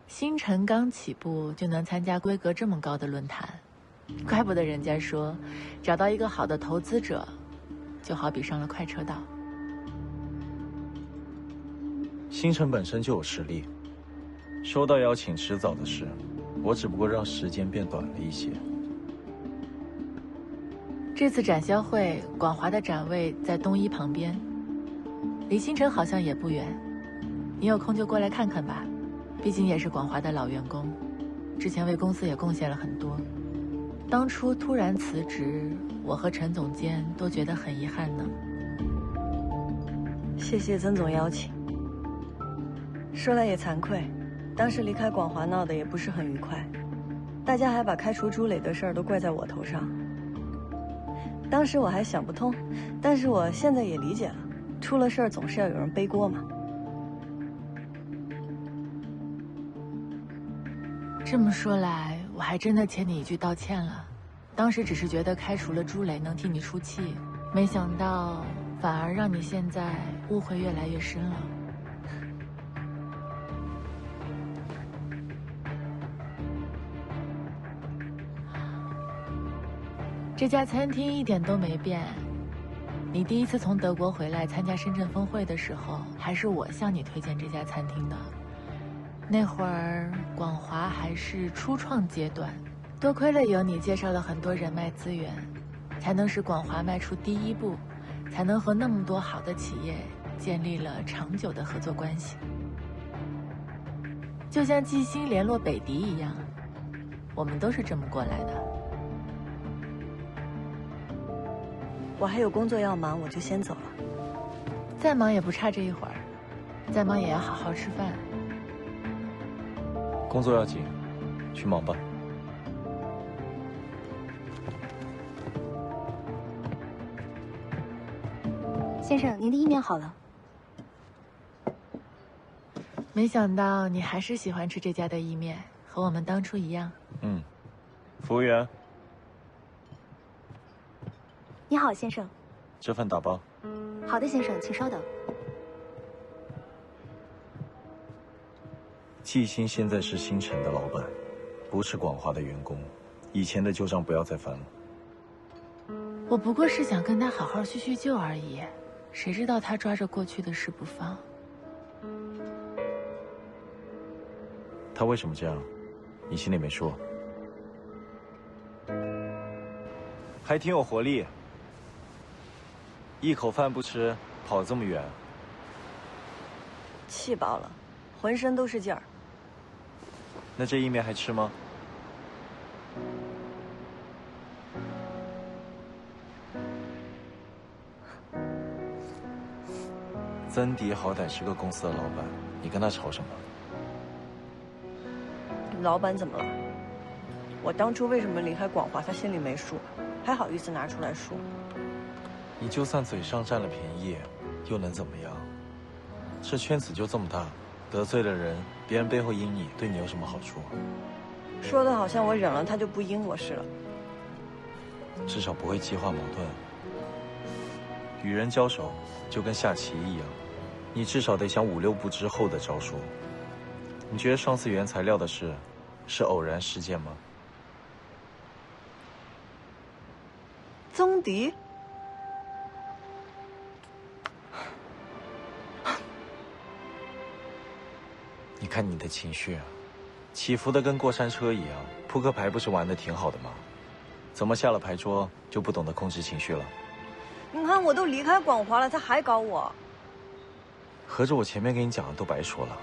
星辰刚起步就能参加规格这么高的论坛，怪不得人家说，找到一个好的投资者，就好比上了快车道。星辰本身就有实力，收到邀请迟早的事，我只不过让时间变短了一些。这次展销会，广华的展位在东一旁边，离星辰好像也不远，你有空就过来看看吧。毕竟也是广华的老员工，之前为公司也贡献了很多。当初突然辞职，我和陈总监都觉得很遗憾呢。谢谢曾总邀请。说来也惭愧，当时离开广华闹得也不是很愉快，大家还把开除朱磊的事儿都怪在我头上。当时我还想不通，但是我现在也理解了，出了事儿总是要有人背锅嘛。这么说来，我还真的欠你一句道歉了。当时只是觉得开除了朱磊能替你出气，没想到反而让你现在误会越来越深了。这家餐厅一点都没变。你第一次从德国回来参加深圳峰会的时候，还是我向你推荐这家餐厅的。那会儿广华还是初创阶段，多亏了有你介绍了很多人脉资源，才能使广华迈出第一步，才能和那么多好的企业建立了长久的合作关系。就像季星联络北迪一样，我们都是这么过来的。我还有工作要忙，我就先走了。再忙也不差这一会儿，再忙也要好好吃饭。工作要紧，去忙吧。先生，您的意面好了。没想到你还是喜欢吃这家的意面，和我们当初一样。服务员，你好，先生。这份打包。好的，先生，请稍等。季星现在是星辰的老板，不是广华的员工，以前的旧账不要再翻了。我不过是想跟他好好叙叙旧而已，谁知道他抓着过去的事不放。他为什么这样？你心里没数？还挺有活力，一口饭不吃，跑这么远。气饱了，浑身都是劲儿。那这意面还吃吗？曾迪好歹是个公司的老板，你跟他吵什么？老板怎么了？我当初为什么离开广华，他心里没数，还好意思拿出来说？你就算嘴上占了便宜，又能怎么样？这圈子就这么大，得罪了人，别人背后阴你，对你有什么好处？说的好像我忍了他就不阴我似的。至少不会激化矛盾。与人交手就跟下棋一样，你至少得想5、6步之后的招数。你觉得上次原材料的事是偶然事件吗？曾迪，你看你的情绪，起伏的跟过山车一样。扑克牌不是玩的挺好的吗？怎么下了牌桌就不懂得控制情绪了？你看我都离开广华了，他还搞我。合着我前面跟你讲的都白说了。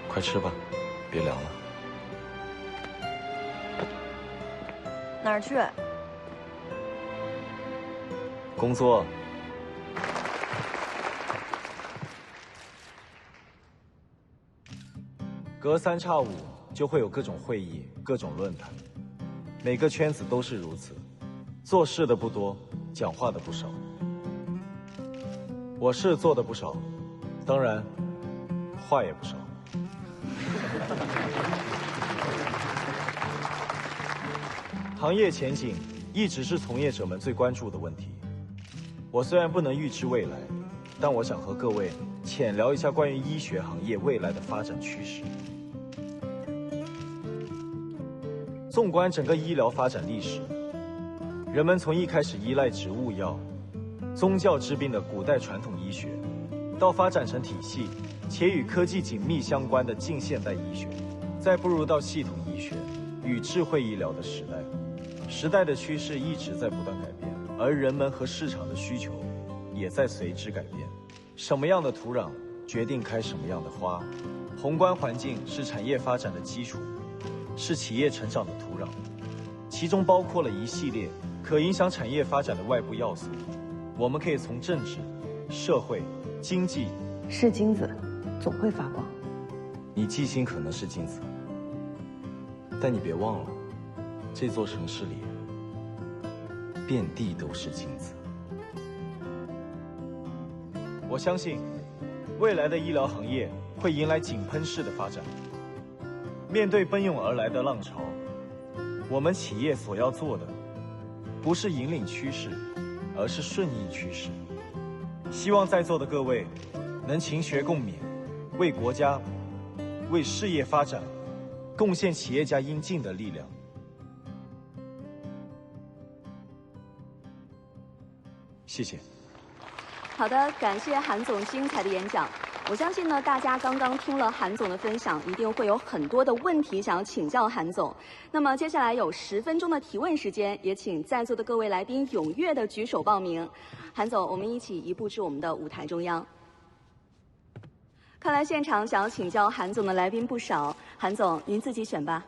快吃吧，别凉了。哪儿去？工作。隔3差5就会有各种会议、各种论坛，每个圈子都是如此。做事的不多，讲话的不少。我是做的不少，当然，话也不少。行业前景一直是从业者们最关注的问题。我虽然不能预知未来，但我想和各位浅聊一下关于医学行业未来的发展趋势。纵观整个医疗发展历史，人们从一开始依赖植物药、宗教治病的古代传统医学，到发展成体系且与科技紧密相关的近现代医学，再步入到系统医学与智慧医疗的时代。时代的趋势一直在不断改变，而人们和市场的需求也在随之改变。什么样的土壤决定开什么样的花，宏观环境是产业发展的基础，是企业成长的土壤，其中包括了一系列可影响产业发展的外部要素。我们可以从政治、社会、经济。是金子，总会发光。你记性可能是金子，但你别忘了，这座城市里遍地都是金子。我相信，未来的医疗行业会迎来井喷式的发展。面对奔涌而来的浪潮，我们企业所要做的，不是引领趋势，而是顺应趋势。希望在座的各位能勤学共勉，为国家、为事业发展贡献企业家应尽的力量。谢谢。好的，感谢韩总精彩的演讲。我相信呢，大家刚刚听了韩总的分享，一定会有很多的问题想要请教韩总。那么接下来有10分钟的提问时间，也请在座的各位来宾踊跃的举手报名。韩总，我们一起移步至我们的舞台中央。看来现场想要请教韩总的来宾不少，韩总您自己选吧。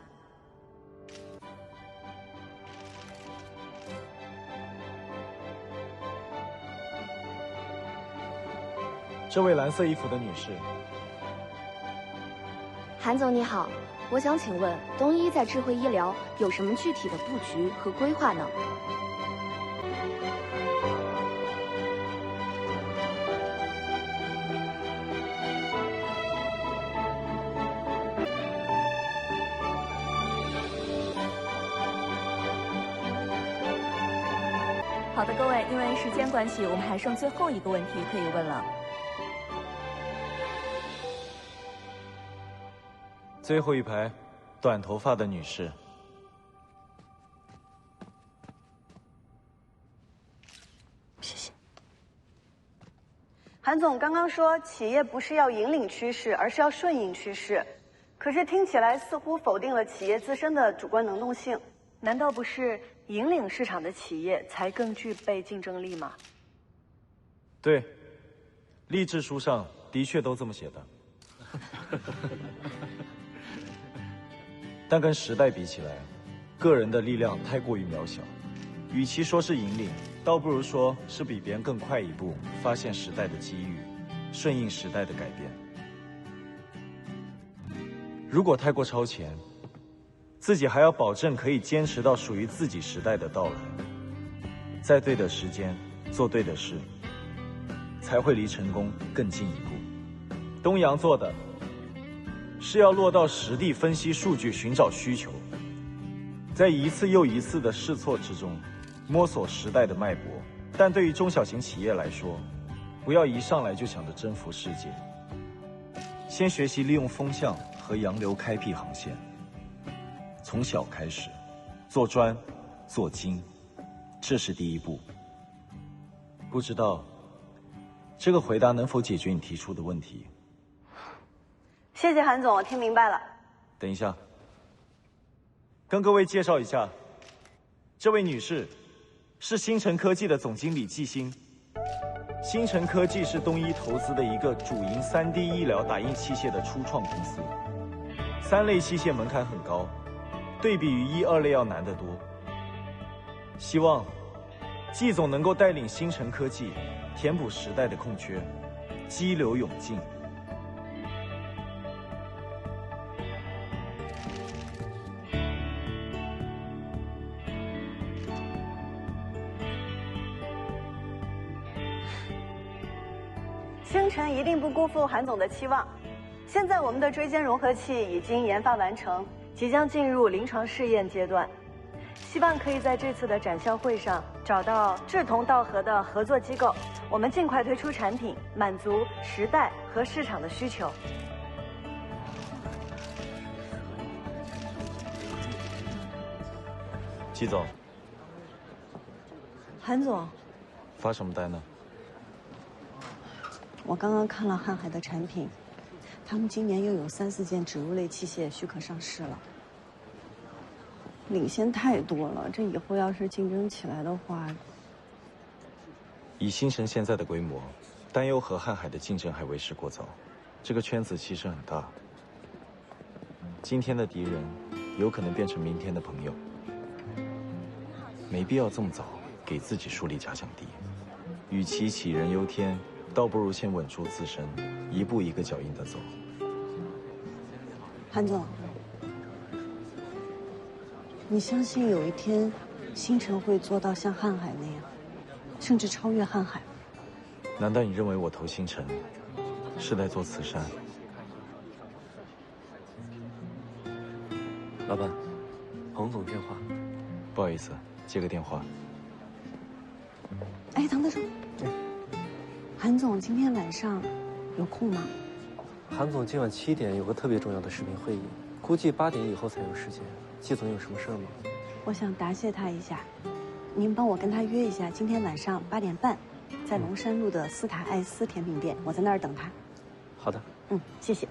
这位蓝色衣服的女士，韩总你好，我想请问东医在智慧医疗有什么具体的布局和规划呢？好的，各位，因为时间关系，我们还剩最后一个问题可以问了。最后一排，短头发的女士。谢谢。韩总刚刚说，企业不是要引领趋势，而是要顺应趋势。可是听起来似乎否定了企业自身的主观能动性。难道不是引领市场的企业才更具备竞争力吗？对，励志书上的确都这么写的。但跟时代比起来，个人的力量太过于渺小。与其说是引领，倒不如说是比别人更快一步，发现时代的机遇，顺应时代的改变。如果太过超前，自己还要保证可以坚持到属于自己时代的到来，在对的时间做对的事，才会离成功更近一步。东阳做的是要落到实地分析数据，寻找需求，在一次又一次的试错之中摸索时代的脉搏。但对于中小型企业来说，不要一上来就想着征服世界，先学习利用风向和洋流开辟航线，从小开始，做专做精，这是第一步。不知道这个回答能否解决你提出的问题？谢谢韩总，我听明白了。等一下，跟各位介绍一下，这位女士是星辰科技的总经理季星。星辰科技是东医投资的一个主营 3D 医疗打印器械的初创公司。3类器械门槛很高，对比于1、2类要难得多。希望季总能够带领星辰科技填补时代的空缺，激流勇进。星辰一定不辜负韩总的期望。现在我们的椎间融合器已经研发完成，即将进入临床试验阶段。希望可以在这次的展销会上找到志同道合的合作机构，我们尽快推出产品，满足时代和市场的需求。季总，韩总，发什么呆呢？我刚刚看了瀚海的产品，他们今年又有3、4件植物类器械许可上市了，领先太多了。这以后要是竞争起来的话，以星辰现在的规模，担忧和瀚海的竞争还为时过早。这个圈子其实很大，今天的敌人有可能变成明天的朋友，没必要这么早给自己树立假想敌。与其杞人忧天，倒不如先稳住自身，一步一个脚印的走。韩总，你相信有一天，星辰会做到像瀚海那样，甚至超越瀚海？难道你认为我投星辰是在做慈善？老板，彭总电话。不好意思，接个电话。哎，唐德忠，韩总今天晚上有空吗？韩总今晚7点有个特别重要的视频会议，估计8点以后才有时间。季总有什么事儿吗？我想答谢他一下，您帮我跟他约一下，今天晚上8点半，在龙山路的斯塔艾斯甜品店，我在那儿等他。好的。谢谢。